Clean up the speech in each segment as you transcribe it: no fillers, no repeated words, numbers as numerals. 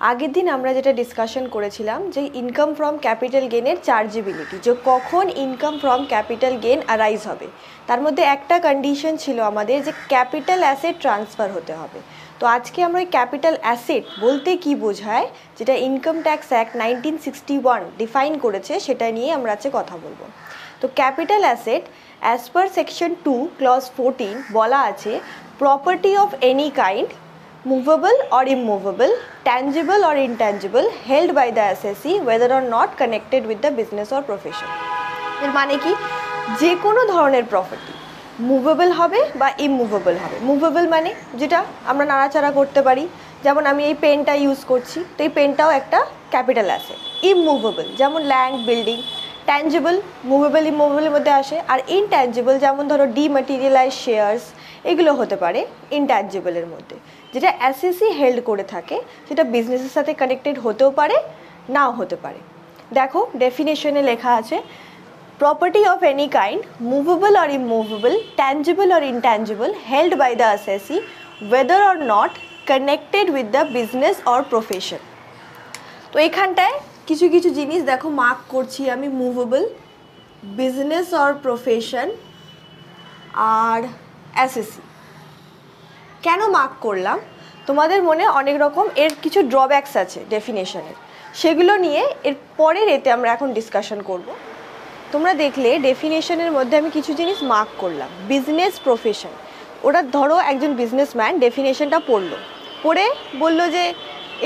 আগের দিন আমরা যেটা ডিসকাশন করেছিলাম যে ইনকাম ফ্রম ক্যাপিটাল গেনের চার্জেবিলিটি, যে কখন income from capital gain arise হবে। তার মধ্যে একটা কন্ডিশন ছিল আমাদের যে ক্যাপিটাল অ্যাসেট ট্রান্সফার হতে হবে। তো আজকে আমরা ওই ক্যাপিটাল অ্যাসেট বলতে কি বোঝায়, যেটা ইনকাম ট্যাক্স অ্যাক্ট 1961 ডিফাইন করেছে, সেটা নিয়ে আমরা আজকে কথা বলবো। তো capital asset as per section 2 clause 14 বলা আছে, property of any kind, movable or immovable, tangible or intangible, held by the assessee whether or not connected with the business or profession। এর মানে কি, যে কোনো ধরনের প্রপার্টি মুভেবল হবে বা ইমুভেবল হবে। মুভেবল মানে যেটা আমরা নাড়াচাড়া করতে পারি, যেমন আমি এই পেনটা ইউজ করছি, তো এই পেনটাও একটা ক্যাপিটাল অ্যাসেট। ইমুভেবল যেমন ল্যান্ড, বিল্ডিং। ট্যাঞ্জেবল, মুভেবল ইমুভেবলের মধ্যে আসে। আর ইনট্যাঞ্জেবল যেমন ধরো ডিম্যাটেরিয়ালাইজ শেয়ার্স, এগুলো হতে পারে ইনট্যাঞ্জেবলের মধ্যে। যেটা অ্যাসেসি হেল্ড করে থাকে সেটা বিজনেসের সাথে কানেক্টেড হতেও পারে, নাও হতে পারে। দেখো ডেফিনেশনে লেখা আছে, property of any kind, movable or immovable, tangible or intangible, held by the assessee whether or not connected with the business or profession। তো এখানটায় কিছু কিছু জিনিস দেখো মার্ক করছি আমি, মুভেবল, বিজনেস অর প্রফেশন আর অ্যাসেসি। কেন মার্ক করলাম, তোমাদের মনে অনেক রকম এর কিছু ড্রব্যাকস আছে ডেফিনেশনের, সেগুলো নিয়ে এর পরের এতে আমরা এখন ডিসকাশন করব। তোমরা দেখলে ডেফিনেশনের মধ্যে আমি কিছু জিনিস মার্ক করলাম। বিজনেস, প্রফেশন, ওটা ধরো একজন বিজনেসম্যান ডেফিনেশনটা পড়ে বলল যে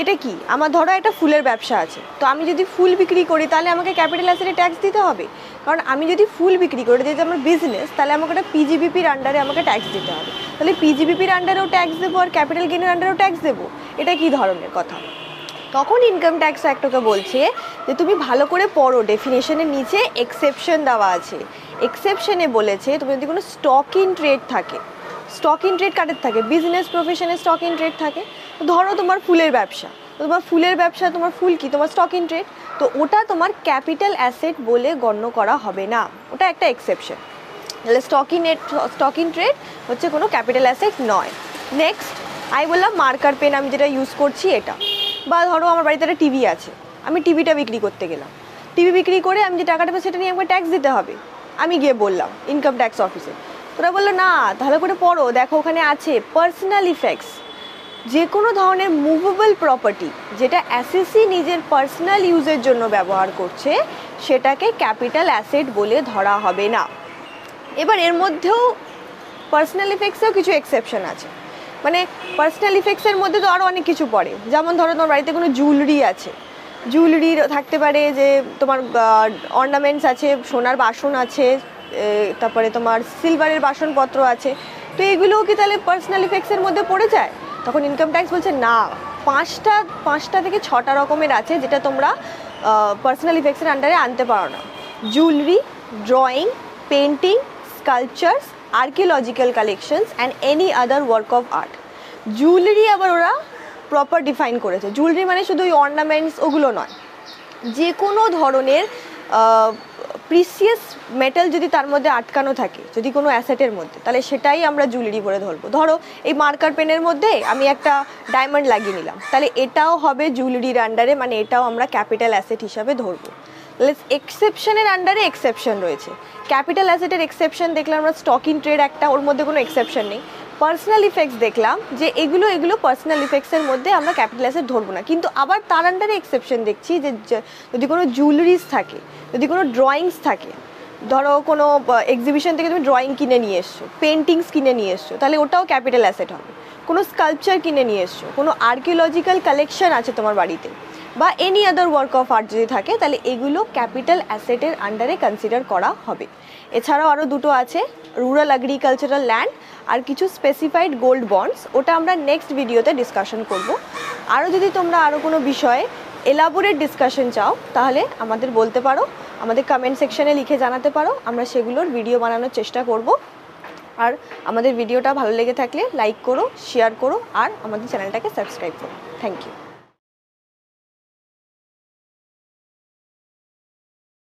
এটা কি, আমার ধরো একটা ফুলের ব্যবসা আছে, তো আমি যদি ফুল বিক্রি করি তাহলে আমাকে ক্যাপিটাল অ্যাসেটে ট্যাক্স দিতে হবে। কারণ আমি যদি ফুল বিক্রি করি, যেহেতু আমার বিজনেস, তাহলে আমাকে একটা পিজিবিপির আন্ডারে আমাকে ট্যাক্স দিতে হবে। তাহলে পিজিবিপির আন্ডারেও ট্যাক্স দেবো আর ক্যাপিটাল গেনের আন্ডারেও ট্যাক্স দেবো, এটা কি ধরনের কথা? তখন ইনকাম ট্যাক্স অ্যাক্টকে বলছে যে তুমি ভালো করে পড়ো, ডেফিনেশনের নিচে এক্সেপশন দেওয়া আছে। এক্সেপশনে বলেছে তুমি যদি কোনো স্টক ইন ট্রেড থাকে, স্টক ইন ট্রেড কাদের থাকে? বিজনেস, প্রফেশনে স্টক ইন ট্রেড থাকে। ধরো তোমার ফুলের ব্যবসা, তোমার ফুলের ব্যবসা, তোমার ফুল কি, তোমার স্টক ইন ট্রেড, তো ওটা তোমার ক্যাপিটাল অ্যাসেট বলে গণ্য করা হবে না, ওটা একটা এক্সেপশন। তাহলে স্টক ইন ট্রেড হচ্ছে কোনো ক্যাপিটাল অ্যাসেট নয়। নেক্সট আমি বললাম মার্কার পেন আমি যেটা ইউজ করছি এটা, বা ধরো আমার বাড়িতে একটা টিভি আছে, আমি টিভিটা বিক্রি করতে গেলাম, টিভি বিক্রি করে আমি যে টাকাটা পাবো সেটা নিয়ে আমাকে ট্যাক্স দিতে হবে। আমি গিয়ে বললাম ইনকাম ট্যাক্স অফিসে, ওরা বললো না, তাহলে করে পড়ো, দেখো ওখানে আছে পার্সোনাল ইফেক্টস। যে কোনো ধরনের মুভেবল প্রপার্টি যেটা অ্যাসেসি নিজের পার্সোনাল ইউজের জন্য ব্যবহার করছে, সেটাকে ক্যাপিটাল অ্যাসেট বলে ধরা হবে না। এবার এর মধ্যেও পার্সোনাল ইফেক্টসেও কিছু এক্সেপশন আছে, মানে পার্সোনাল ইফেক্টসের মধ্যে তো আরও অনেক কিছু পড়ে। যেমন ধরো তোমার বাড়িতে কোনো জুয়েলারি আছে, জুয়েলারি থাকতে পারে, যে তোমার অর্নামেন্টস আছে, সোনার বাসন আছে, তারপরে তোমার সিলভারের বাসনপত্র আছে, তো এগুলোও কি তাহলে পার্সোনাল ইফেক্টসের মধ্যে পড়ে যায়? তখন ইনকাম ট্যাক্স বলছে না, পাঁচটা থেকে 6টা রকমের আছে যেটা তোমরা পার্সোনাল ইফেক্টসের আন্ডারে আনতে পারো না। Jewellery, drawing, painting, sculptures, archaeological collections and any other work of art. Jewellery আবার ওরা প্রপার ডিফাইন করেছে। জুয়েলারি মানে শুধু ওই অর্নামেন্টস ওগুলো নয়, যে কোনো ধরনের প্রিসিয়াস মেটাল যদি তার মধ্যে আটকানো থাকে, যদি কোনো অ্যাসেটের মধ্যে, তাহলে সেটাই আমরা জুয়েলারি বলে ধরবো। ধরো এই মার্কার পেনের মধ্যে আমি একটা ডায়মন্ড লাগিয়ে নিলাম, তাহলে এটাও হবে জুয়েলারির আন্ডারে, মানে এটাও আমরা ক্যাপিটাল অ্যাসেট হিসাবে ধরবো। তাহলে এক্সেপশনের আন্ডারে এক্সেপশন রয়েছে। ক্যাপিটাল অ্যাসেটের এক্সেপশন দেখলাম আমরা স্টক ইন ট্রেড একটা, ওর মধ্যে কোনো এক্সেপশন নেই। পার্সোনাল ইফেক্টস দেখলাম যে এগুলো পার্সোনাল ইফেক্টসের মধ্যে আমরা ক্যাপিটাল অ্যাসেট ধরবো না, কিন্তু আবার তার আন্ডারে এক্সেপশন দেখছি যে যদি কোনো জুয়েলারিস থাকে, যদি কোনো ড্রয়িংস থাকে, ধরো কোনো এক্সিবিশন থেকে তুমি ড্রয়িং কিনে নিয়ে এসছো, পেন্টিংস কিনে নিয়ে এসছো, তাহলে ওটাও ক্যাপিটাল অ্যাসেট হবে। কোনো স্কাল্পচার কিনে নিয়ে এসছো, কোনো আর্কিওলজিক্যাল কালেকশন আছে তোমার বাড়িতে, বা any other work of art যদি থাকে, তাহলে এগুলো ক্যাপিটাল অ্যাসেটের আন্ডারে কনসিডার করা হবে। এছাড়াও আরও দুটো আছে, রুরাল এগ্রিকালচারাল ল্যান্ড আর কিছু স্পেসিফাইড গোল্ড বন্ডস, ওটা আমরা নেক্সট ভিডিওতে ডিসকাশন করব। আরও যদি তোমরা আরও কোনো বিষয়ে এলাবোরেট ডিসকাশন চাও, তাহলে আমাদের বলতে পারো, আমাদের কমেন্ট সেকশনে লিখে জানাতে পারো, আমরা সেগুলোর ভিডিও বানানোর চেষ্টা করব। আর আমাদের ভিডিওটা ভালো লেগে থাকলে লাইক করো, শেয়ার করো, আর আমাদের চ্যানেলটাকে সাবস্ক্রাইব করো। Thank you.